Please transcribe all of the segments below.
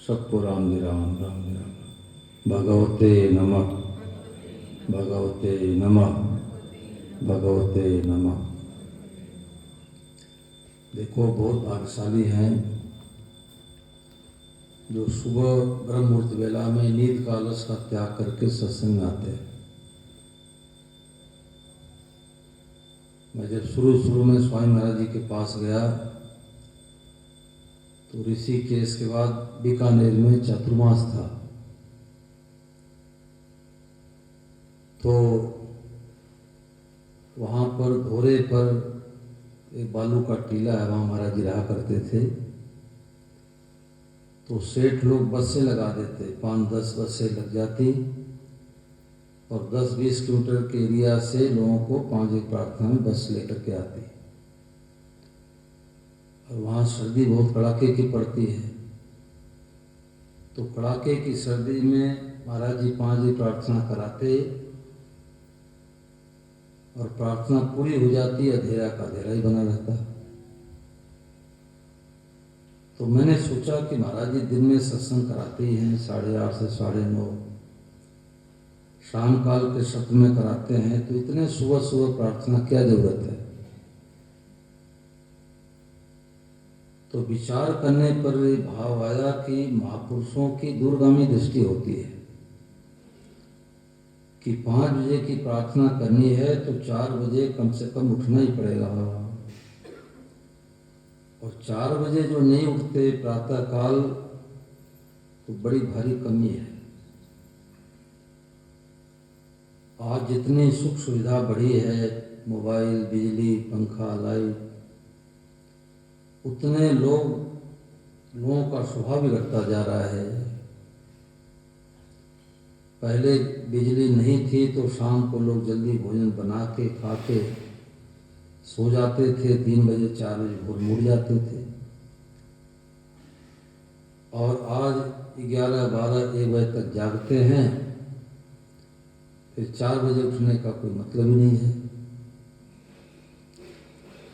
सबको राम जी राम राम जी राम। भगवते नमः भगवते नमः भगवते नमः। देखो, बहुत भाग्यशाली हैं जो सुबह ब्रह्म मुहूर्त वेला में नींद का आलस का त्याग करके सत्संग में आते हैं। मैं जब शुरू में स्वामी महाराज जी के पास गया तो ऋषिकेश के बाद बीकानेर में चातुर्मास था, तो वहाँ पर घोरे पर एक बालू का टीला है, वहाँ महाराज जी रहा करते थे। तो सेठ लोग बसें लगा देते, 5-10 बसें लग जाती और 10-20 किलोमीटर के एरिया से लोगों को 5 एक प्रार्थना में बस लेकर के आती। और वहाँ सर्दी बहुत कड़ाके की पड़ती है, तो कड़ाके की सर्दी में महाराज जी 5 एक प्रार्थना कराते और प्रार्थना पूरी हो जाती, अंधेरा का अंधेरा ही बना रहता। तो मैंने सोचा कि महाराज जी दिन में सत्संग कराते ही हैं 8:30 से 9:30, शाम काल के सत्र में कराते हैं, तो इतने सुबह प्रार्थना क्या जरूरत है। तो विचार करने पर भाव आया कि महापुरुषों की दूरगामी दृष्टि होती है कि 5 बजे की प्रार्थना करनी है तो 4 बजे कम से कम उठना ही पड़ेगा। और 4 बजे जो नहीं उठते प्रातः काल, तो बड़ी भारी कमी है। आज जितनी सुख सुविधा बढ़ी है, मोबाइल, बिजली, पंखा, लाइट, उतने लोगों का स्वभाव बिगड़ता जा रहा है। पहले बिजली नहीं थी तो शाम को लोग जल्दी भोजन बना के खा के सो जाते थे, 3 बजे 4 बजे भोर मुड़ जाते थे। और आज 11, 12, 1 बजे तक जागते हैं, फिर 4 बजे उठने का कोई मतलब ही नहीं है।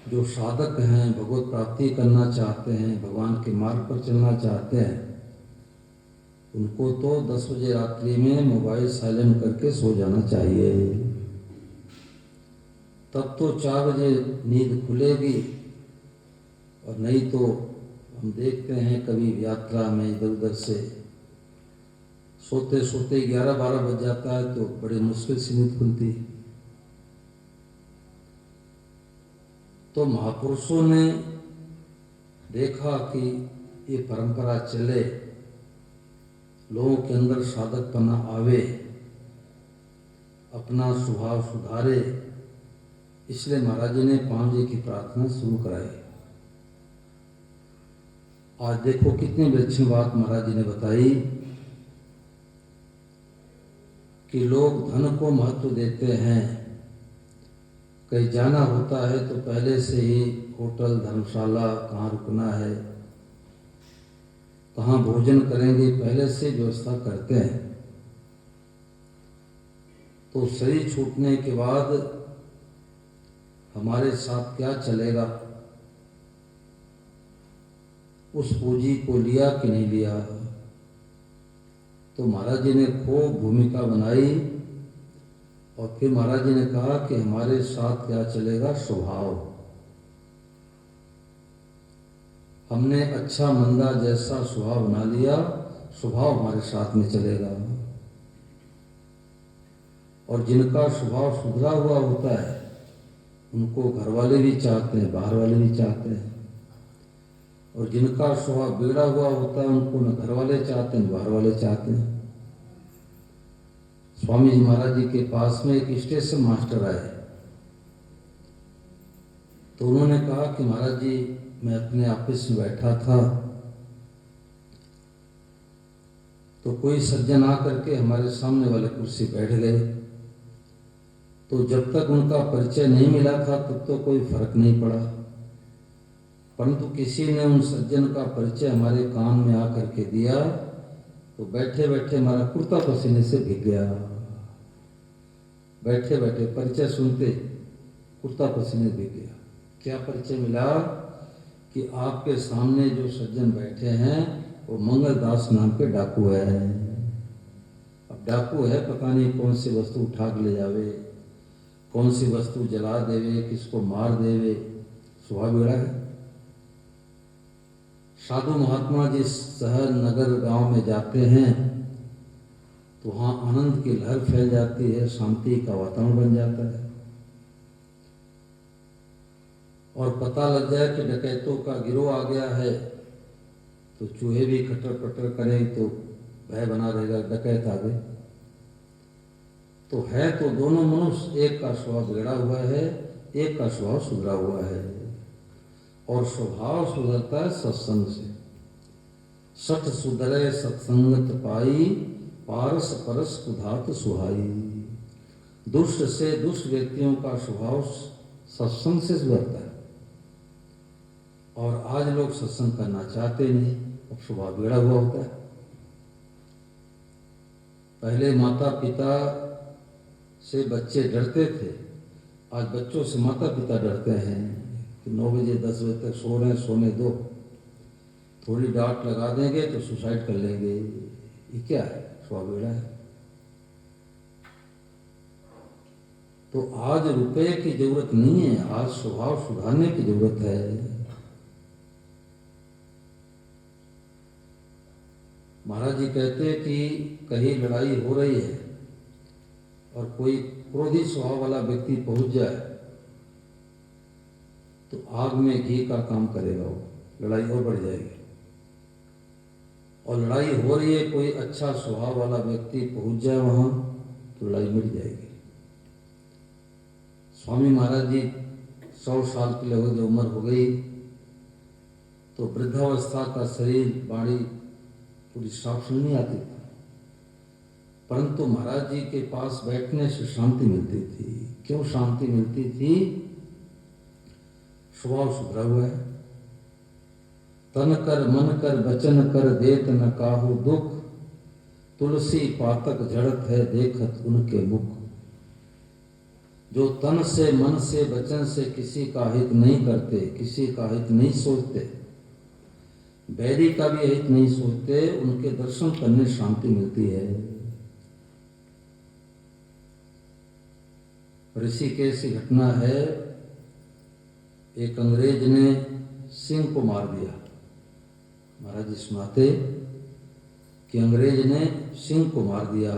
जो साधक हैं, भगवत प्राप्ति करना चाहते हैं, भगवान के मार्ग पर चलना चाहते हैं, उनको तो 10 बजे रात्रि में मोबाइल साइलेंट करके सो जाना चाहिए। तब तो 4 बजे नींद खुलेगी। और नहीं तो हम देखते हैं कभी यात्रा में इधर उधर से सोते सोते 11-12 बज जाता है, तो बड़े मुश्किल से नींद खुलती है। तो महापुरुषों ने देखा कि ये परंपरा चले, लोगों के अंदर साधकपना आवे, अपना स्वभाव सुधारे, इसलिए महाराज जी ने 5 बजे की प्रार्थना शुरू कराई। आज देखो कितनी विलक्षण बात महाराज जी ने बताई कि लोग धन को महत्व देते हैं। कहीं जाना होता है तो पहले से ही होटल, धर्मशाला, कहाँ रुकना है, कहाँ भोजन करेंगे, पहले से व्यवस्था करते हैं। तो शरीर छूटने के बाद हमारे साथ क्या चलेगा, उस पूंजी को लिया कि नहीं लिया। तो महाराज जी ने खूब भूमिका बनाई और फिर महाराज जी ने कहा कि हमारे साथ क्या चलेगा, स्वभाव। हमने अच्छा मंदा जैसा स्वभाव बना लिया, स्वभाव हमारे साथ में चलेगा। और जिनका स्वभाव सुधरा हुआ होता है उनको घर वाले भी चाहते हैं, बाहर वाले भी चाहते हैं। और जिनका स्वभाव बिगड़ा हुआ होता है उनको न घर वाले चाहते हैं, बाहर वाले चाहते हैं। स्वामी जी महाराज जी के पास में एक स्टेशन मास्टर आए, तो उन्होंने कहा कि महाराज जी, मैं अपने ऑफिस में बैठा था तो कोई सज्जन आकर के हमारे सामने वाले कुर्सी बैठ गए। तो जब तक उनका परिचय नहीं मिला था तब तो कोई फर्क नहीं पड़ा, परंतु किसी ने उन सज्जन का परिचय हमारे कान में आकर के दिया तो बैठे बैठे हमारा कुर्ता पसीने से भीग गया। बैठे बैठे परिचय सुनते कुर्ता पसीने भीग गया। क्या परिचय मिला कि आपके सामने जो सज्जन बैठे हैं वो मंगलदास नाम के डाकू है। अब डाकू है, पता नहीं कौन सी वस्तु उठा के ले जावे, कौन सी वस्तु जला देवे, किसको मार देवे, स्वभाव बिगड़ा है। साधु महात्मा जिस शहर नगर गांव में जाते हैं तो वहाँ आनंद की लहर फैल जाती है, शांति का वातावरण बन जाता है। और पता लग जाए कि डकैतों का गिरोह आ गया है तो चूहे भी खटर पटर करें तो भय बना रहेगा, डकैत आ गए। तो है तो दोनों मनुष्य, एक का स्वभाव बिगड़ा हुआ है, एक का स्वभाव सुधरा हुआ है। और स्वभाव सुधरता है सत्संग से। सठ सुधरे सत्संगत पाई, पारस परस कुधात सुहाई। दुष्ट से दुष्ट व्यक्तियों का स्वभाव सत्संग से सुधरता है। और आज लोग सत्संग करना चाहते नहीं, अब स्वभाव बिगड़ा हुआ होता है। पहले माता पिता से बच्चे डरते थे, आज बच्चों से माता पिता डरते हैं कि 9 बजे 10 बजे तक सो रहे हैं, सोने दो, थोड़ी डांट लगा देंगे तो सुसाइड कर लेंगे। ये क्या है? स्वभाव बिगड़ा है। तो आज रुपए की जरूरत नहीं है, आज स्वभाव सुधारने की जरूरत है। महाराज जी कहते कि कहीं लड़ाई हो रही है और कोई क्रोधी स्वभाव वाला व्यक्ति पहुंच जाए तो आग में घी का काम करेगा, वो लड़ाई और बढ़ जाएगी। और लड़ाई हो रही है, कोई अच्छा स्वभाव वाला व्यक्ति पहुंच जाए वहां तो लड़ाई मिट जाएगी। स्वामी महाराज जी 100 साल की लगभग उम्र हो गई तो वृद्धावस्था का शरीर, बाड़ी पूरी साफ नहीं आती थी, परंतु महाराज जी के पास बैठने से शांति मिलती थी। क्यों शांति मिलती थी? स्वभाव सुधरा हुआ है। तन कर मन कर वचन कर देत न काहू दुख, तुलसी पातक झड़त है देखत उनके मुख। जो तन से मन से वचन से किसी का हित नहीं करते, किसी का हित नहीं सोचते, बैरी का भी हित नहीं सोचते, उनके दर्शन करने शांति मिलती है। ऋषिकेश की घटना है, एक अंग्रेज ने सिंह को मार दिया। महाराज जी सुनाते कि अंग्रेज ने सिंह को मार दिया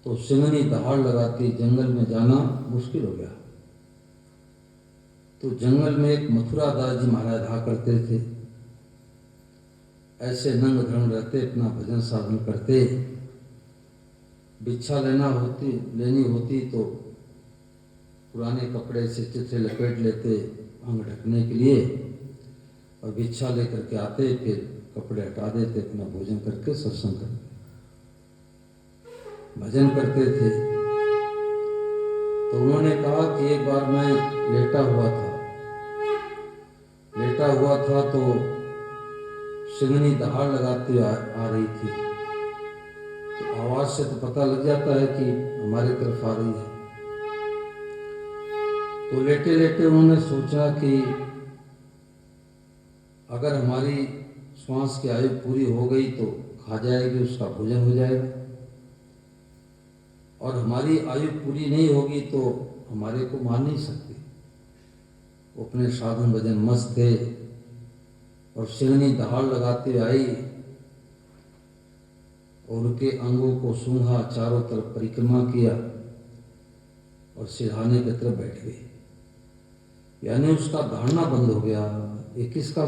तो सिंहनी दहाड़ लगाती, जंगल में जाना मुश्किल हो गया। तो जंगल में एक मथुरा दास जी महाराज रहा करते थे, ऐसे नंग धर्म रहते, अपना भजन साधन करते। भिक्षा लेनी होती तो पुराने कपड़े से चित्रे लपेट लेते अंग ढकने के लिए, और भिक्षा लेकर के आते, फिर कपड़े हटा देते, अपना भोजन करके सत्संग करते, भजन करते थे। तो उन्होंने कहा कि एक बार मैं लेटा हुआ था तो सिंहनी दहाड़ लगाती आ रही थी। तो आवाज से तो पता लग जाता है कि हमारी तरफ आ रही है। तो लेटे लेटे उन्होंने सोचा कि अगर हमारी श्वास की आयु पूरी हो गई तो खा जाएगी, उसका भोजन हो जाएगा, और हमारी आयु पूरी नहीं होगी तो हमारे को मार नहीं सकती। वो अपने साधन भजन मस्त थे और सिंहनी दहाड़ लगाते आई और उनके अंगों को सूंघा, चारों तरफ परिक्रमा किया और सिरहाने की तरफ बैठ गई। यानी उसका धारणा बंद हो गया। ये किसका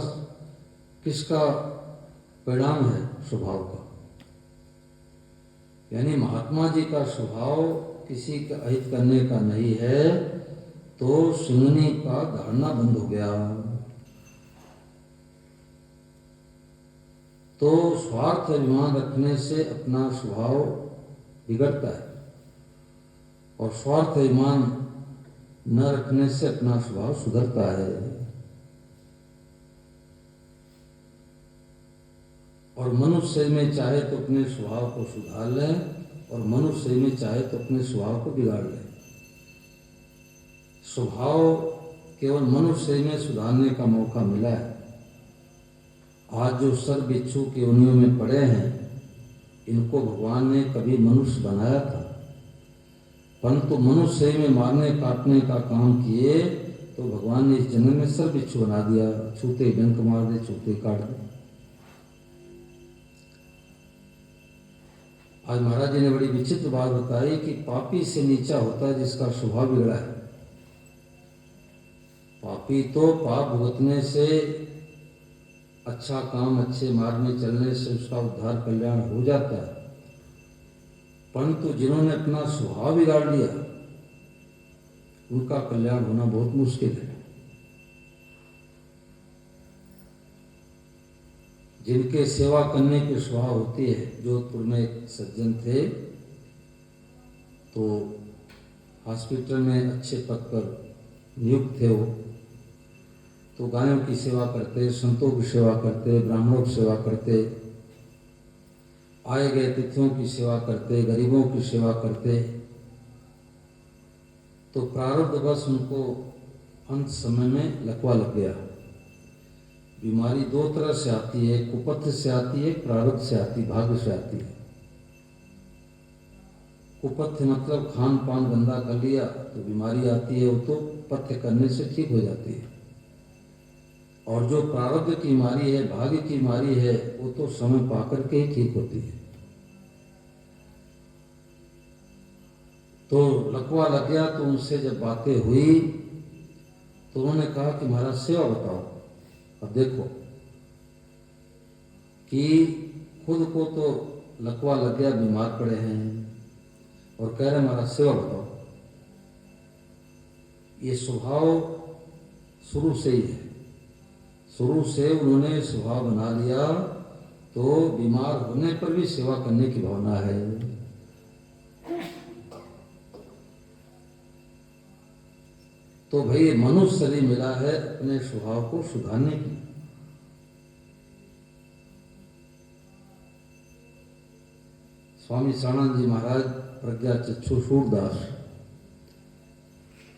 परिणाम है? स्वभाव का। यानी महात्मा जी का स्वभाव किसी का अहित करने का नहीं है, तो सिंहनी का धारणा बंद हो गया। तो स्वार्थ अभिमान रखने से अपना स्वभाव बिगड़ता है, और स्वार्थ अभिमान न रखने से अपना स्वभाव सुधरता है। और मनुष्य में चाहे तो अपने स्वभाव को सुधार लें, और मनुष्य में चाहे तो अपने स्वभाव को बिगाड़ लें। स्वभाव केवल मनुष्य में सुधारने का मौका मिला है। आज जो सर्प बिच्छू के योनियों में पड़े हैं, इनको भगवान ने कभी मनुष्य बनाया था, परंतु मनुष्य में मारने काटने का काम किए तो भगवान ने इस जन्म में सर्प बिच्छू बना दिया। छूते डंक मार दे, छूते काट दे। आज महाराज जी ने बड़ी विचित्र बात बताई कि पापी से नीचा होता है जिसका स्वभाव बिगड़ा है। पापी तो पाप भुगतने से, अच्छा काम अच्छे मार्ग में चलने से उसका उद्धार कल्याण हो जाता है, परंतु जिन्होंने अपना स्वभाव बिगाड़ लिया उनका कल्याण होना बहुत मुश्किल है। जिनके सेवा करने की स्वभाव होती है, जोधपुर में एक सज्जन थे, तो हॉस्पिटल में अच्छे पद पर नियुक्त थे वो, तो गायों की सेवा करते, संतों की सेवा करते, ब्राह्मणों की सेवा करते, आए गए तिथियों की सेवा करते, गरीबों की सेवा करते। तो प्रारब्ध बस उनको अंत समय में लकवा लग गया। बीमारी दो तरह से आती है, कुपथ से आती है, प्रारब्ध से आती, भाग्य से आती है। कुपथ मतलब खान पान गंदा कर लिया तो बीमारी आती है, वो तो पथ्य करने से ठीक हो जाती है। और जो प्रारब्ध की बीमारी है, भाग्य की बीमारी है, वो तो समय पाकर के ही ठीक होती है। तो लकवा लग गया, तो उनसे जब बातें हुई तो उन्होंने कहा कि महाराज सेवा बताओ। अब देखो कि खुद को तो लकवा लग गया, बीमार पड़े हैं, और कह रहे महाराज सेवा बताओ। ये स्वभाव शुरू से ही है, शुरू से उन्होंने स्वभाव बना लिया, तो बीमार होने पर भी सेवा करने की भावना है। तो भाई मनुष्य शरीर मिला है अपने स्वभाव को सुधारने की। स्वामी सानंद जी महाराज प्रज्ञा चक्षु सूरदास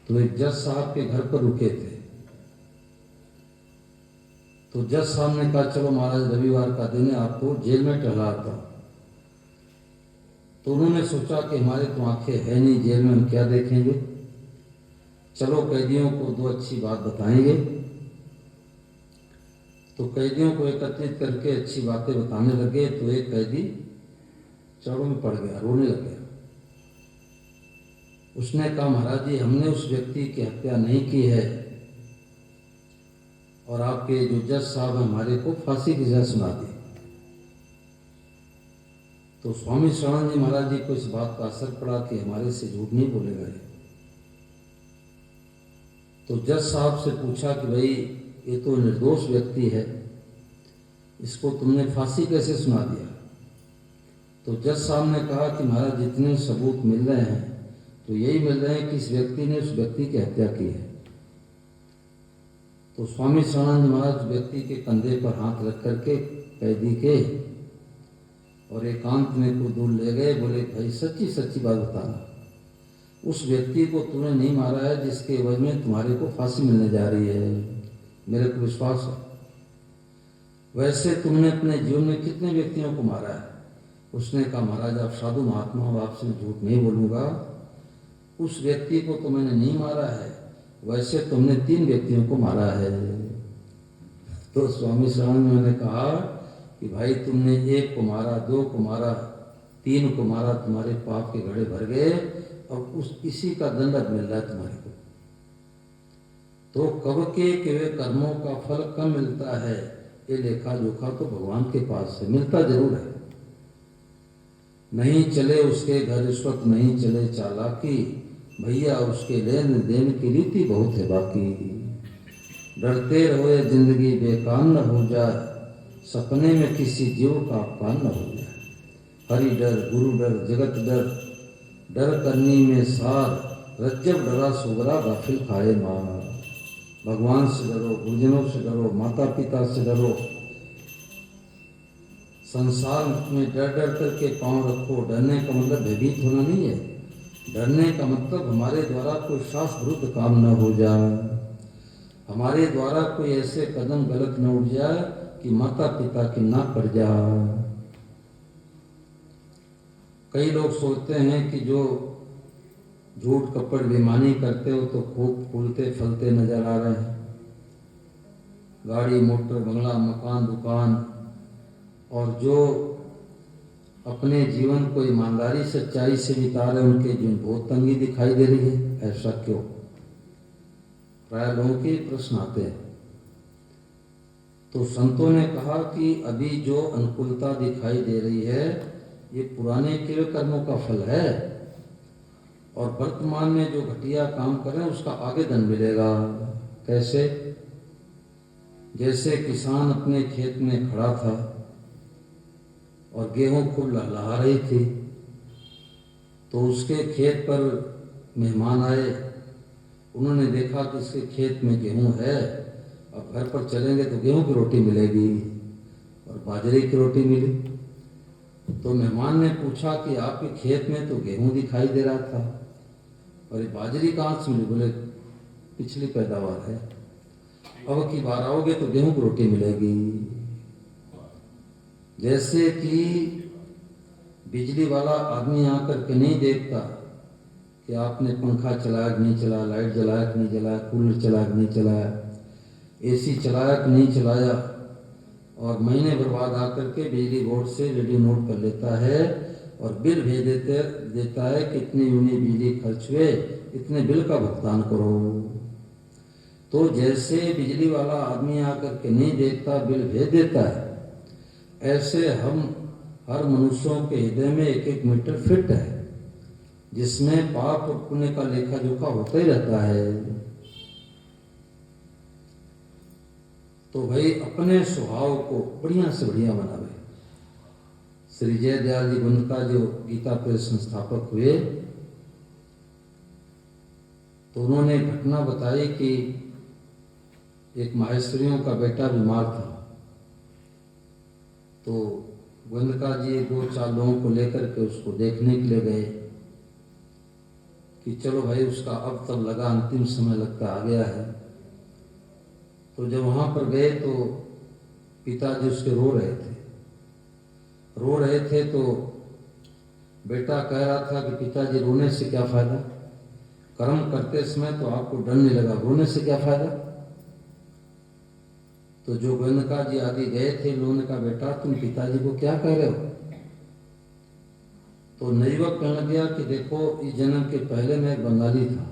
तो एक जज साहब के घर पर रुके थे। तो जज साहब ने कहा चलो महाराज रविवार का दिन है, आपको जेल में टहलाता हूं। तो उन्होंने सोचा कि हमारे तो आंखें है नहीं, जेल में हम क्या देखेंगे, चलो कैदियों को दो अच्छी बात बताएंगे। तो कैदियों को एकत्रित करके अच्छी बातें बताने लगे। तो एक कैदी चढ़ों में पड़ गया, रोने लग गया। उसने कहा महाराज जी, हमने उस व्यक्ति की हत्या नहीं की है, और आपके जो जज साहब हैं हमारे को फांसी की सजा सुना दी। तो स्वामी सानंद जी महाराज जी को इस बात का असर पड़ा कि हमारे से झूठ नहीं बोलेगा ये। तो जज साहब से पूछा कि भाई ये तो निर्दोष व्यक्ति है, इसको तुमने फांसी कैसे सुना दिया। तो जज साहब ने कहा कि महाराज जितने सबूत मिल रहे हैं तो यही मिल रहे हैं कि इस व्यक्ति ने उस व्यक्ति की हत्या की है। तो स्वामी सानंद महाराज व्यक्ति के कंधे पर हाथ रख करके कैदी के और एकांत में कुछ दूर ले गए। बोले भाई सच्ची सच्ची बात बताना, उस व्यक्ति को तूने नहीं मारा है जिसके एवज में तुम्हारे को फांसी मिलने जा रही है, मेरे को विश्वास है। वैसे तुमने अपने जीवन में कितने व्यक्तियों को मारा है। उसने कहा महाराज आप साधु महात्मा हो, आपसे मैं झूठ नहीं बोलूंगा, उस व्यक्ति को तो मैंने नहीं मारा है, वैसे तुमने 3 व्यक्तियों को मारा है। तो स्वामी सानंद ने कहा कि भाई तुमने 1 को मारा, 2 को मारा, 3 को मारा, तुम्हारे पाप के घड़े भर गए, और इसी का दंड मिल रहा है तुम्हारे को। तो कब के वे कर्मों का फल कब मिलता है, ये लेखा जोखा तो भगवान के पास है, मिलता जरूर है। नहीं चले उसके घर रिश्वत, नहीं चले चालाकी, भैया उसके लेन देन की रीति बहुत है बाकी। डरते रहो ये जिंदगी बेकार न हो जाए, सपने में किसी जीव का अपमान न हो जाए। हरि डर, गुरु डर, जगत डर, डर करनी में सार, रज्जब डरा सुगरा गाफिल खाए मार। भगवान से डरो, गुरुजनों से डरो, माता पिता से डरो। संसार में डर डर करके पांव रखो। डरने का मतलब भयभीत होना नहीं है, डरने का मतलब हमारे द्वारा कोई शास्त्र विरुद्ध काम न हो जाए, हमारे द्वारा कोई ऐसे कदम गलत न उठ जाए कि माता पिता की ना पड़ जा। कई लोग सोचते हैं कि जो झूठ कपट बेईमानी करते हो तो खूब फूलते फलते नजर आ रहे हैं, गाड़ी मोटर बंगला मकान दुकान, और जो अपने जीवन को ईमानदारी सच्चाई से बिता रहे उनके जीवन बहुत तंगी दिखाई दे रही है। ऐसा क्यों? प्राय लोगों के प्रश्न आते हैं। तो संतों ने कहा कि अभी जो अनुकूलता दिखाई दे रही है ये पुराने किए कर्मों का फल है, और वर्तमान में जो घटिया काम कर रहे हैं उसका आगे दंड मिलेगा। कैसे? जैसे किसान अपने खेत में खड़ा था और गेहूं खूब लहलहा रही थी, तो उसके खेत पर मेहमान आए, उन्होंने देखा कि इसके खेत में गेहूं है, अब घर पर चलेंगे तो गेहूं की रोटी मिलेगी, और बाजरे की रोटी मिली। तो मेहमान ने पूछा कि आपके खेत में तो गेहूं दिखाई दे रहा था और ये बाजरी कहाँ से मिली? बोले पिछली पैदावार है, अब की बार आओगे तो गेहूं की रोटी मिलेगी। जैसे कि बिजली वाला आदमी आकर के नहीं देखता कि आपने पंखा चलाया कि नहीं चलाया, लाइट जलाया कि नहीं जलाया, कूलर चलाया कि नहीं चलाया, एसी चलाया कि नहीं चलाया, और महीने भर बाद आकर के बिजली बोर्ड से रेडियो नोट कर लेता है और बिल भेज देता है कि इतने यूनिट बिजली खर्च हुए, इतने बिल का भुगतान करो। तो जैसे बिजली वाला आदमी आकर के नहीं देखता, बिल भेज देता है, ऐसे हम हर मनुष्यों के हृदय में एक एक मीटर फिट है, जिसमें पाप और पुण्य का लेखा जोखा होता ही रहता है। तो भाई अपने स्वभाव को बढ़िया से बढ़िया बनावे। श्री जयदयाल जी गुंदका जो गीता प्रेस संस्थापक हुए, तो उन्होंने घटना बताई कि एक माहेश्वरियों का बेटा बीमार था, तो गुंदका जी 2-4 लोगों को लेकर के उसको देखने के लिए गए कि चलो भाई उसका अब तब लगा, अंतिम समय लगता आ गया है। तो जब वहां पर गए तो पिताजी उसके रो रहे थे, तो बेटा कह रहा था कि पिताजी रोने से क्या फायदा, कर्म करते समय तो आपको डर नहीं लगा, रोने से क्या फायदा। तो जो गोविंदका जी आदि गए थे, उन्होंने कहा बेटा तुम पिताजी को क्या कह रहे हो? तो नवयुवक कहने लगा कि देखो इस जन्म के पहले मैं एक बंगाली था,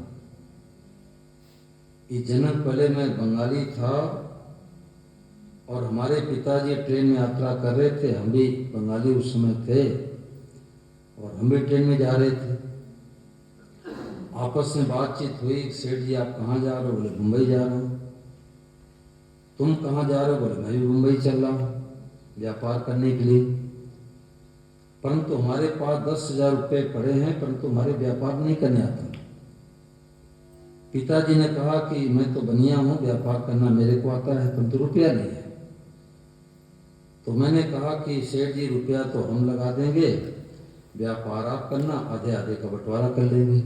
इस जन्म पहले मैं बंगाली था, और हमारे पिताजी ट्रेन में यात्रा कर रहे थे, हम भी बंगाली उस समय थे और हम भी ट्रेन में जा रहे थे। आपस में बातचीत हुई, सेठ जी आप कहाँ जा रहे हो? बोले मुंबई जा रहा हूँ। तुम कहाँ जा रहे हो? बोले मैं भी मुंबई चल रहा हूँ व्यापार करने के लिए, परंतु हमारे पास 10,000 रुपये पड़े हैं, परंतु हमारे व्यापार नहीं करने आता। पिताजी ने कहा कि मैं तो बनिया हूँ, व्यापार करना मेरे को आता है, परंतु रुपया नहीं है। तो मैंने कहा कि सेठ जी रुपया तो हम लगा देंगे, व्यापार आप करना, आधे आधे का बंटवारा कर लेंगे।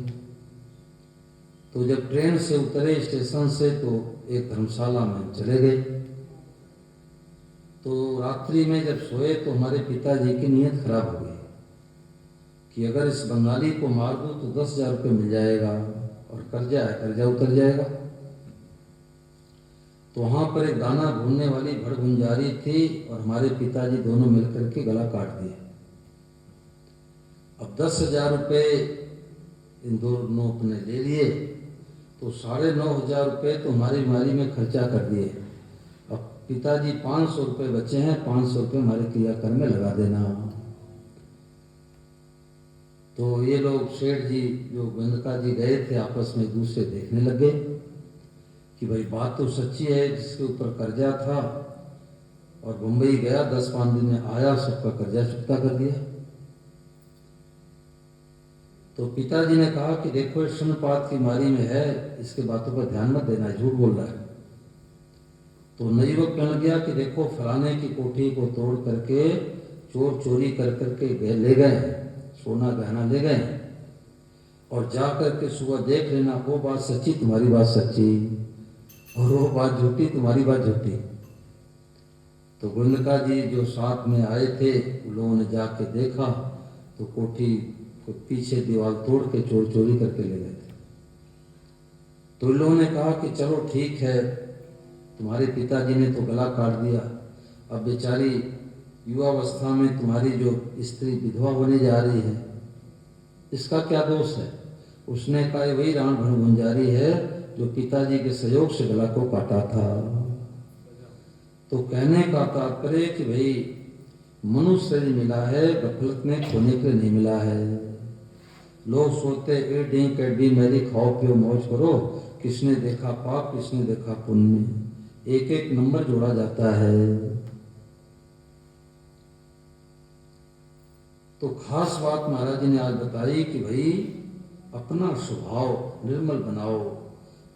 तो जब ट्रेन से उतरे स्टेशन से, तो एक धर्मशाला में चले गए। तो रात्रि में जब सोए तो हमारे पिताजी की नीयत खराब हो गई कि अगर इस बंगाली को मार दूं तो 10,000 रुपये मिल जाएगा और कर्जा उतर जाएगा। तो वहां पर एक दाना भूनने वाली भड़भुंजारी थी और हमारे पिताजी दोनों मिलकर के गला काट दिए। अब 10,000 रुपये इन दोनों ने ले लिए, तो 9,500 रुपये तो हमारी बीमारी में खर्चा कर दिए। अब पिताजी 500 रुपये बचे हैं, 500 रुपये हमारे क्रियाकर्म में लगा देना। तो ये लोग सेठ जी जो गोविंदका जी गए थे, आपस में एक दूसरे देखने लगे कि भाई बात तो सच्ची है, जिसके ऊपर कर्जा था और मुंबई गया, 10-5 दिन में आया, सबका कर्जा चुकता कर दिया। तो पिताजी ने कहा कि देखो ये शून्यपात की बीमारी में है, इसके बातों पर ध्यान मत देना, झूठ बोल रहा है। तो नवयुवक कहने गया कि देखो फलाने की कोठी को तोड़ करके चोर चोरी कर करके ले गए, सोना गहना ले गए, और जा करके सुबह देख लेना वो बात सच्ची तुम्हारी बात सच्ची और वो बात झूठी तुम्हारी बात झूठी। तो गोविंदका जी जो साथ में आए थे उन लोगों ने जाके देखा तो कोठी को पीछे दीवार तोड़ के चोर चोरी करके ले गए थे। तो इन लोगों ने कहा कि चलो ठीक है, तुम्हारे पिताजी ने तो गला काट दिया, अब बेचारी युवावस्था में तुम्हारी जो स्त्री विधवा होने जा रही है, इसका क्या दोष है? उसने कहा वही रावण भणभुंजारी है जो पिताजी के सहयोग से गला को काटा था। तो कहने का तात्पर्य कि भाई मनुष्य शरीर मिला है, गफलत में खोने के लिए नहीं मिला है। लोग सोचते ए डी कैडी मेरी खाओ पियो मौज करो, किसने देखा पाप किसने देखा पुण्य, एक एक नंबर जोड़ा जाता है। तो खास बात महाराज जी ने आज बताई कि भाई अपना स्वभाव निर्मल बनाओ,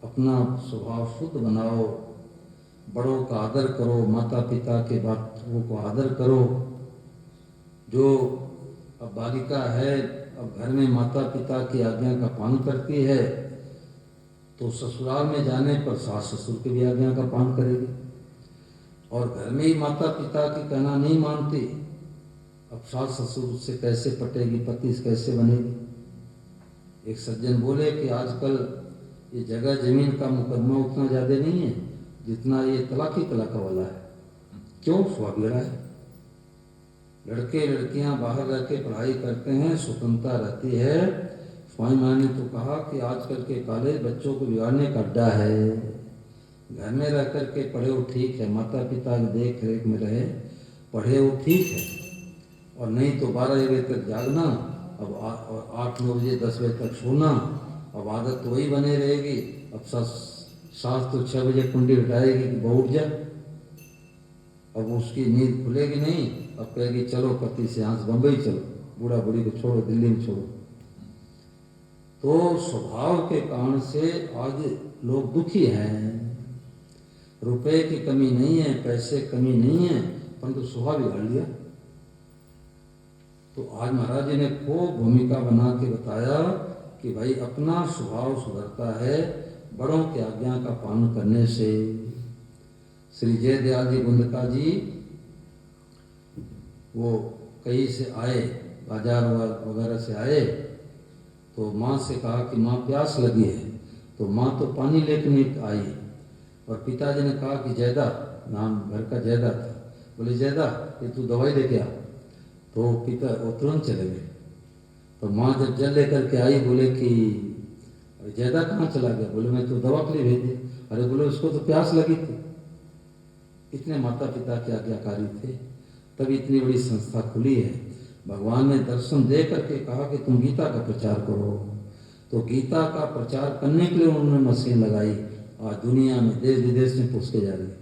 अपना स्वभाव शुद्ध बनाओ, बड़ों का आदर करो, माता पिता के बातों को आदर करो। जो अब बालिका है, अब घर में माता पिता की आज्ञा का पालन करती है तो ससुराल में जाने पर सास ससुर की भी आज्ञा का पालन करेगी। और घर में ही माता पिता की कहना नहीं मानती, अब सास ससुर से कैसे पटेगी, पति से कैसे बनेगी। एक सज्जन बोले कि आजकल ये जगह जमीन का मुकदमा उतना ज्यादा नहीं है जितना ये तलाक वाला है। क्यों? स्वभाव बिगड़ा है। लड़के लड़कियां बाहर रह के पढ़ाई करते हैं, स्वतंत्रता रहती है। स्वामी महाराज ने तो कहा कि आजकल के कॉलेज बच्चों को बिगाड़ने का अड्डा है। घर में रह कर के पढ़े हो ठीक है, माता पिता की देख रेख में रहे पढ़े हो ठीक है, और नहीं तो 12 बजे तक जागना, अब 8-9 बजे 10 बजे तक सोना, अब आदत तो वही बने रहेगी। अब सास तो 6 बजे कुंडी उठाएगी कि बहू उठ जा, अब उसकी नींद खुलेगी नहीं, अब कहेगी चलो पति से आज बम्बई चलो, बूढ़ा बूढ़ी को छोड़ो, दिल्ली में छोड़ो। तो स्वभाव के कारण से आज लोग दुखी हैं। रुपए की कमी नहीं है, पैसे कमी नहीं है, परंतु स्वभाव बिगाड़ लिया। तो आज महाराज जी ने खूब भूमिका बना के बताया कि भाई अपना स्वभाव सुधरता है बड़ों की आज्ञा का पालन करने से। श्री जय दयाल जी गुंदका जी वो कहीं से आए, बाजार वगैरह से आए, तो माँ से कहा कि माँ प्यास लगी है। तो माँ तो पानी लेकर नहीं आई, और पिताजी ने कहा कि जैदा, नाम घर का जैदा था, बोले जैदा ये तू दवाई लेके आ। तो पिता वो तुरंत चले गए। तो माँ जब जल लेकर के आई, बोले कि जैदा कहाँ चला गया? बोले मैं तो दवा के लिए भेज दी। अरे बोले उसको तो प्यास लगी थी। इतने माता पिता के आज्ञाकारी थे, तभी इतनी बड़ी संस्था खुली है। भगवान ने दर्शन दे करके कहा कि तुम गीता का प्रचार करो। तो गीता का प्रचार करने के लिए उन्होंने मशीन लगाई, और दुनिया में देश विदेश में पुस्तकें जा रही है,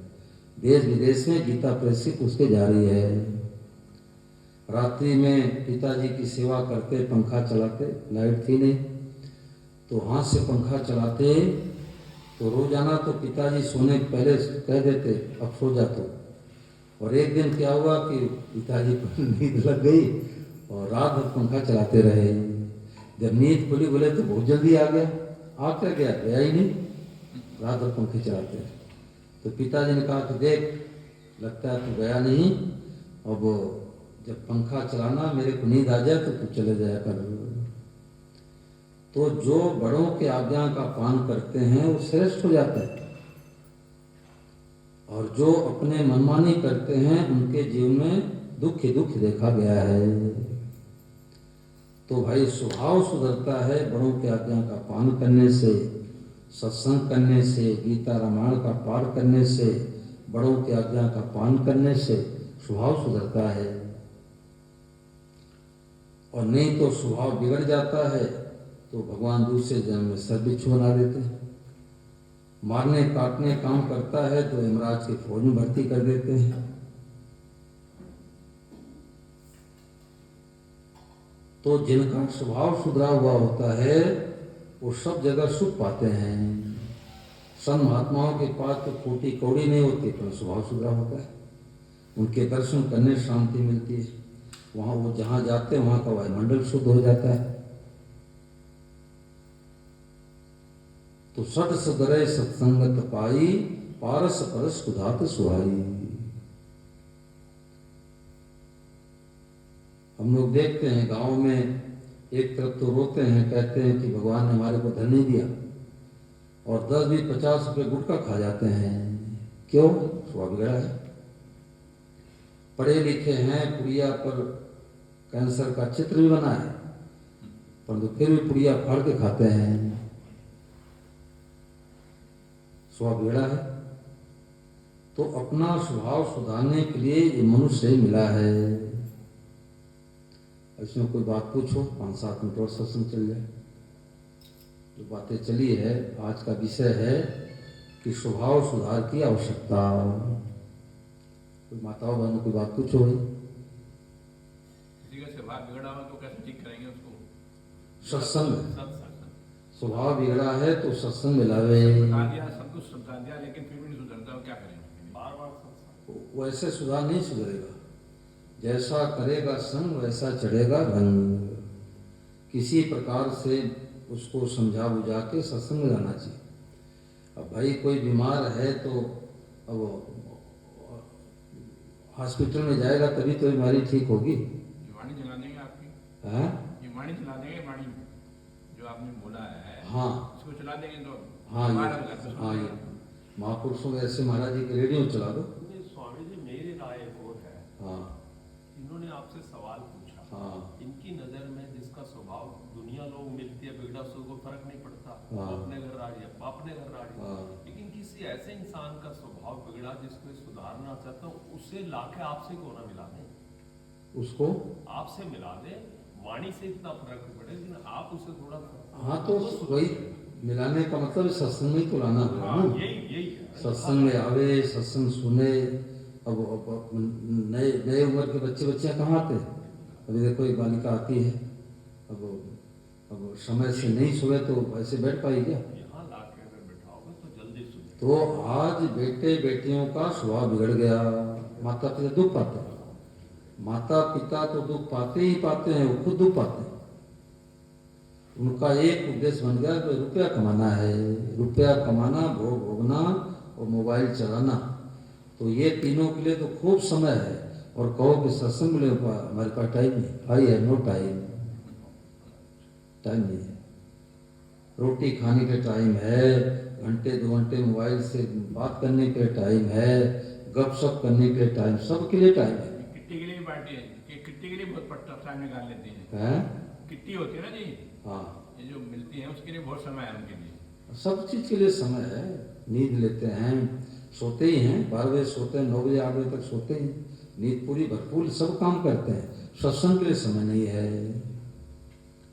देश विदेश में गीता प्रेस की पुस्तकें जा रही है। रात्रि में पिताजी की सेवा करते, पंखा चलाते, लाइट थी नहीं, तो हाथ से पंखा चलाते, तो रोजाना तो पिताजी सोने के पहले कह देते अब सो जा तो। और एक दिन क्या हुआ कि पिताजी को नींद लग गई और रात भर पंखा चलाते रहे। जब नींद खुली बोले तो बहुत जल्दी आ गया। आ क्या गया? गया ही नहीं, रात भर पंखे चलाते रहे। तो पिताजी ने कहा कि देख लगता है तू गया नहीं, अब जब पंखा चलाना मेरे को नींद आ जाए तो तू चले जाया कर। तो जो बड़ों के आज्ञा का पालन करते हैं वो श्रेष्ठ हो जाता है, और जो अपने मनमानी करते हैं उनके जीवन में दुख ही दुख देखा गया है। तो भाई स्वभाव सुधरता है बड़ों के आज्ञा का पालन करने से, सत्संग करने से, गीता रामायण का पाठ करने से, बड़ों के आज्ञा का पालन करने से स्वभाव सुधरता है। और नहीं तो स्वभाव बिगड़ जाता है तो भगवान दूसरे जन्म में सर्वबिच्छू बना देते हैं। मारने काटने काम करता है तो यमराज की फौज में भर्ती कर देते हैं। तो जिनका स्वभाव सुधरा हुआ होता है वो सब जगह सुख पाते हैं। संत महात्माओं के पास तो कोटी कौड़ी नहीं होती, पर स्वभाव सुधरा होता है। उनके दर्शन करने से शांति मिलती है। वहाँ वो जहाँ जाते हैं वहाँ का वायुमंडल शुद्ध हो जाता है। तो सठ सदरे सत्संगत पाई, पारस परस कुधात सुहाई। हम लोग देखते हैं गांव में एक तरफ तो रोते हैं, कहते हैं कि भगवान ने हमारे को धन नहीं दिया, और 10-20-50 रुपये गुटखा खा जाते हैं। क्यों? स्वभाव बिगड़ा है। पढ़े लिखे हैं, पुड़िया पर कैंसर का चित्र भी बना है, परंतु फिर भी पुड़िया फाड़ के खाते हैं। स्वभाव बिगड़ा है। तो अपना स्वभाव सुधारने के लिए ये मनुष्य मिला है। इसमें कोई बात पूछो, 5-7 मिनट और सत्संग चल जाए। जो बातें चली है, आज का विषय है कि स्वभाव सुधार की आवश्यकता। कोई माताओं बहनों कोई बात पूछो भाई। किसी का स्वभाव बिगड़ा हो तो कैसे ठीक करेंगे उसको? सत्संग। स्वभाव बिगड़ा है तो सत्संग मिलावे। बता दिया, सब कुछ समझा दिया, लेकिन फिर भी नहीं सुधरता, क्या करेंगे? बार-बार सत्संग। वैसे सुधार नहीं सुधरेगा। जैसा करेगा संग वैसा चढ़ेगा रंग। किसी प्रकार से उसको समझा बुझा के सत्संग में लाना चाहिए। अब भाई कोई बीमार है तो अब हॉस्पिटल में जाएगा तभी तो बीमारी ठीक होगी। वाणी चला देंगे आपकी। हैं? ये वाणी चला देंगे, वाणी जो आपने बोला है। हाँ, इसको चला देंगे तो हाँ ये महापुरुषों के ऐसे महाराज जी के रेडियो चला दो। स्वामी जी, मेरी राय एक और है। हाँ, इन्होंने आपसे सवाल पूछा। हाँ, इनकी नजर में जिसका स्वभाव दुनिया लोग मिलती है बिगड़ा, सो को फर्क नहीं पड़ता। हाँ। अपने घर राज है, अपने घर राज है। हाँ। लेकिन किसी ऐसे इंसान का स्वभाव बिगड़ा जिसको सुधारना चाहता हूँ, उसे लाके आपसे क्यों ना मिला दे? उसको आपसे मिला दे। वाणी से इतना फर्क पड़े, लेकिन आप उसे थोड़ा। हाँ, तो वही मिलाने का मतलब सत्संग में तो लाना होगा हाँ, ना। यही है। सत्संग में आवे, सत्संग सुने। अब नए नए उम्र के बच्चियां कहाँ आते? अभी देखो एक बालिका आती है, अब समय से नहीं सोए तो ऐसे बैठ पाई क्या? यहाँ लाके अगर बैठाओगे तो जल्दी सुने। तो आज बेटे बेटियों का स्वभाव बिगड़ गया। माता पिता दुख पाते हैं। माता पिता तो दुख पाते ही पाते हैं, वो खुद दुख पाते हैं। उनका एक उद्देश्य बन गया कि रुपया कमाना है, रुपया कमाना, भोग भोगना और मोबाइल चलाना। तो ये तीनों के लिए तो खूब समय है, और कहो कि सत्संग के लिए हमारे पास टाइम नहीं। आई है नो टाइम। टाइम नहीं है। रोटी खाने के टाइम है, घंटे 2 घंटे मोबाइल से बात करने के लिए टाइम है, गपशप करने के लिए टाइम, सबके लिए टाइम है। किट्टी के लिए भी पार्टी है, किट्टी के लिए बहुत पट्टा टाइम निकाल लेते हैं। हैं? किट्टी होती है ना जी, हाँ, ये जो मिलती है उसके लिए बहुत समय है उनके लिए। सब चीज के लिए समय है। नींद लेते हैं, सोते ही हैं, 12 बजे सोते हैं, 9 बजे 8 बजे तक सोते हैं, नींद पूरी भरपूर सब काम करते हैं। सत्संग के लिए समय नहीं है।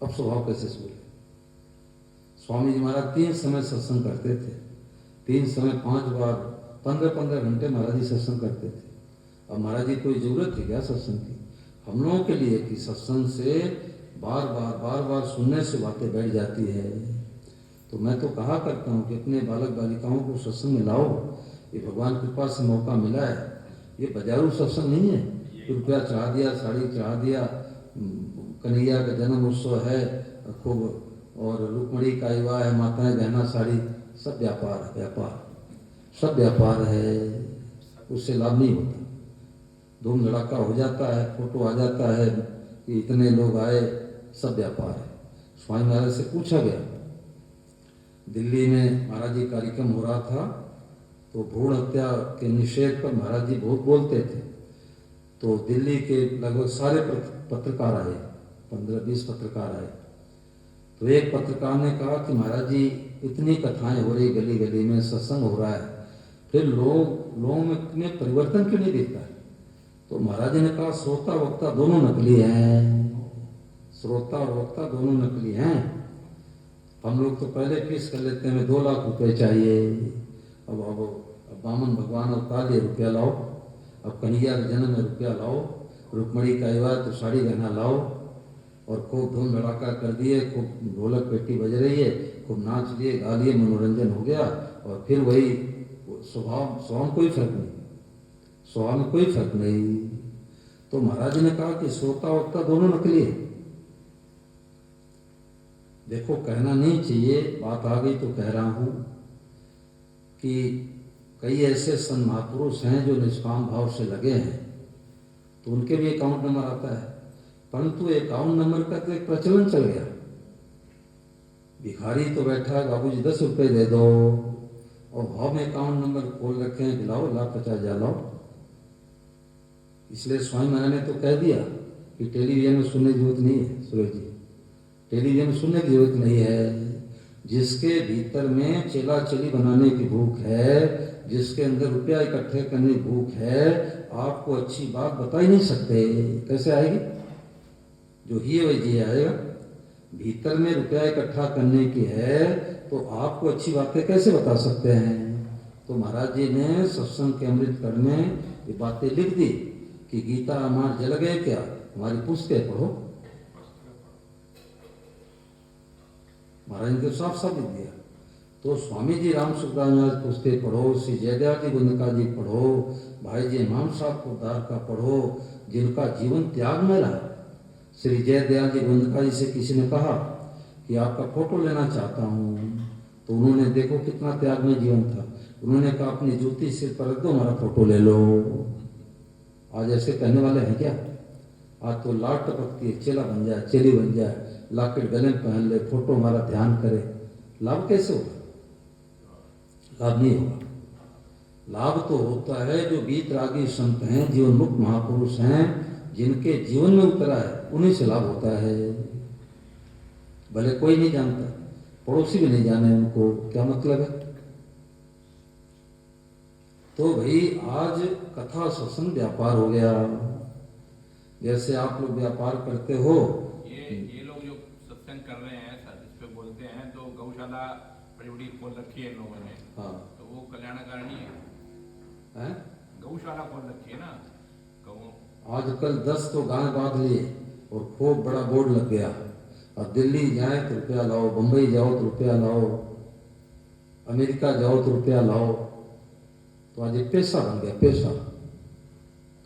अब स्वभाव कैसे सुधरे? स्वामी जी महाराज 3 समय सत्संग करते थे। 3 समय 5 बार 15-15 घंटे महाराज जी सत्संग करते थे। अब महाराज जी कोई जरूरत थी क्या सत्संग की? हम लोगों के लिए कि सत्संग से बार बार सुनने से बातें बैठ जाती है। तो मैं तो कहा करता हूँ कि अपने बालक बालिकाओं को सत्संग में लाओ। ये भगवान कृपा से मौका मिला है। ये बाजारू सत्संग नहीं है, रुपया चढ़ा दिया, साड़ी चढ़ा दिया, कन्हैया का जन्म उत्सव है खूब, और रुक्मणी का विवाह है, माताएं गहना साड़ी, सब व्यापार है। व्यापार सब व्यापार है, उससे लाभ नहीं होता। धूम धड़ाका हो जाता है, फोटो आ जाता है कि इतने लोग आए, सब व्यापार है। स्वामी महाराज से पूछा गया, दिल्ली में महाराज जी कार्यक्रम हो रहा था, तो भ्रूण हत्या के निषेध पर महाराज जी बहुत बोलते थे। तो दिल्ली के लगभग सारे पत्रकार आए, 15-20 पत्रकार आए। तो एक पत्रकार ने कहा कि महाराज जी इतनी कथाएं हो रही, गली गली में सत्संग हो रहा है, फिर लोगों में परिवर्तन क्यों नहीं दिखता है? तो महाराज जी ने कहा श्रोता वक्ता दोनों नकली हैं। श्रोता और वक्ता दोनों नकली हैं। हम लोग तो पहले फिक्स कर लेते हैं 2 लाख रुपए चाहिए। अब बामन भगवान अवतार लिए रुपया लाओ, अब कन्हैया के जन्म में रुपया लाओ, रुक्मणी का विवाह तो साड़ी गहना लाओ, और खूब धूम धड़ाका कर दिए, खूब ढोलक पेटी बज रही है, खूब नाच लिए गा लिए, मनोरंजन हो गया, और फिर वही स्वभाव में कोई फर्क नहीं, स्वभाव में कोई फर्क नहीं। तो महाराज ने कहा कि श्रोता वक्ता दोनों नकली है। देखो कहना नहीं चाहिए, बात आ गई तो कह रहा हूं कि कई ऐसे संत महापुरुष हैं जो निष्काम भाव से लगे हैं, तो उनके भी अकाउंट नंबर आता है। परंतु 51 नंबर का तो एक प्रचलन चल गया। भिखारी तो बैठा है, बाबूजी 10 रुपए दे दो, और भाव में 51 नंबर खोल रखे हैं, दिलाओ, ला 50 जा लाओ। इसलिए स्वामी महाराज ने तो कह दिया कि टेलीविजन में सुनने की जरूरत नहीं है। सूरज जी, टेलीविजन में सुनने की जरूरत नहीं है। जिसके भीतर में चेला चेली बनाने की भूख है, जिसके अंदर रुपया इकट्ठे करने की भूख है, आपको अच्छी बात बता ही नहीं सकते। कैसे आएगी? जो ही है वही जी आएगा। भीतर में रुपया इकट्ठा करने की है तो आपको अच्छी बातें कैसे बता सकते हैं? तो महाराज जी ने सत्संग के अमृत कण में ये बातें लिख दी कि गीता रामायण जल गए क्या, हमारी पुस्तकें पढ़ो। महाराज ने साफ साफ लिख दिया। तो स्वामी जी राम सुखदास महाराज पुस्तकें पढ़ो, श्री जयदयाल जी गुंदका जी पढ़ो, भाई जी इमाम साहब पोद्दार का पढ़ो, जिनका जीवन त्याग में रहा। श्री जयदयाल जी गुंदका जी से किसी ने कहा कि आपका फोटो लेना चाहता हूँ, तो उन्होंने देखो कितना त्याग में जीवन था। उन्होंने कहा अपनी जूती सिर पर रख दो, हमारा फोटो ले लो। आज ऐसे कहने वाले हैं क्या? आज तो लाट टपकती है, चेला बन जाए, चेली बन जाए, लाकेट गले में पहन ले, फोटो हमारा ध्यान करे। लाभ कैसे होगा? लाभ नहीं होगा। लाभ तो होता है जो वीतरागी संत हैं, जीवन मुक्त महापुरुष हैं, जिनके जीवन में उतरा है, उन्हीं से लाभ होता है। भले कोई नहीं जानता, पड़ोसी भी नहीं जाने, उनको क्या मतलब है? तो भाई आज कथा सत्संग व्यापार हो गया। जैसे आप लोग व्यापार करते हो, ये लोग जो सत्संग कर रहे हैं सर, इस पे बोलते हैं, तो गौशाला बड़ी बड़ी खोल रखी है इन लोगों ने। हाँ, तो वो कल्याणकारिणी है, गौशाला खोल रखी है ना गौ। आजकल 10 तो गाय बांध लिए और खूब बड़ा बोर्ड लग गया। अब दिल्ली जाए तो रुपया लाओ, बंबई जाओ तो रुपया लाओ, अमेरिका जाओ तो रुपया लाओ। तो आज एक पैसा बन गया, पैसा।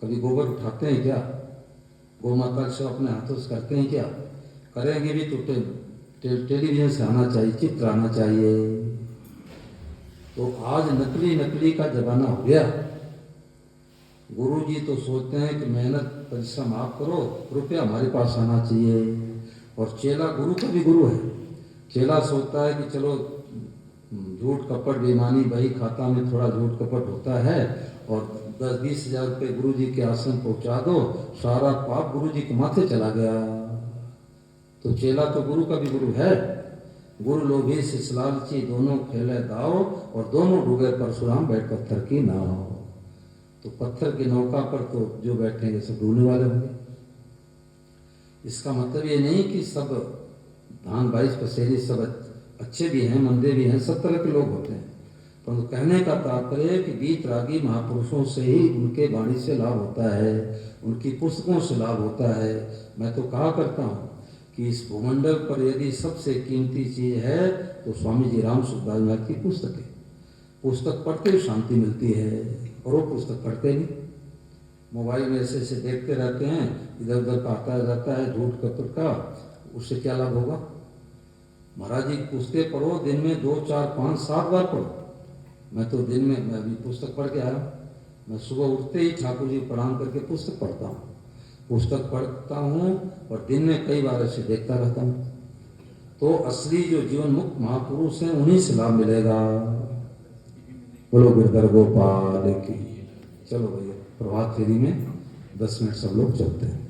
कभी गोबर उठाते हैं क्या? गौ माता से अपने हाथों से करते हैं क्या? करेंगे भी तो टेलीविजन से आना चाहिए, चित्र आना चाहिए। तो आज नकली नकली का जमाना हो गया। गुरु जी तो सोचते हैं कि मेहनत परिश्रम आप करो, रुपया हमारे पास आना चाहिए। और चेला गुरु का भी गुरु है। चेला सोचता है कि चलो झूठ कपट बेईमानी, बही खाता में थोड़ा झूठ कपट होता है, और 10-20 हजार रुपये गुरु जी के आश्रम पहुंचा दो, सारा पाप गुरु जी के माथे चला गया। तो चेला तो गुरु का भी गुरु है। गुरु लोभी शिष्य लालची, दोनों खेले दाव, और दोनों डूबे परशुराम बैठ पत्थर की नाव। तो पत्थर की नौका पर तो जो बैठेंगे सब डूबने वाले होंगे। इसका मतलब ये नहीं कि सब धान 22 पसेरी सब अच्छे भी हैं, मंदे भी हैं, सब तरह के लोग होते हैं। परंतु कहने का तात्पर्य कि वीतरागी महापुरुषों से ही, उनके वाणी से लाभ होता है, उनकी पुस्तकों से लाभ होता है। मैं तो कहा करता हूँ कि इस भूमंडल पर यदि सबसे कीमती चीज है तो स्वामी जी राम सुखदास महाराज की पुस्तक है। पुस्तक पढ़ते ही शांति मिलती है, और वो पुस्तक पढ़ते नहीं। मोबाइल में ऐसे ऐसे देखते रहते हैं, इधर उधर का आता जाता है झूठ कपट का, उससे क्या लाभ होगा? महाराज जी पुस्तकें पढ़ो, दिन में 2, 4, 5, 7 बार पढ़ो। मैं तो दिन में, मैं अभी पुस्तक पढ़ के आया, मैं सुबह उठते ही ठाकुर जी प्रणाम करके पुस्तक पढ़ता हूँ। पुस्तक पढ़ता हूँ और दिन में कई बार ऐसे देखता रहता हूँ। तो असली जो जीवन मुक्त महापुरुष हैं, उन्हीं से लाभ मिलेगा। बोलो गिरधर गोपाल की। चलो भैया, प्रभात फेरी में 10 मिनट सब लोग चलते हैं।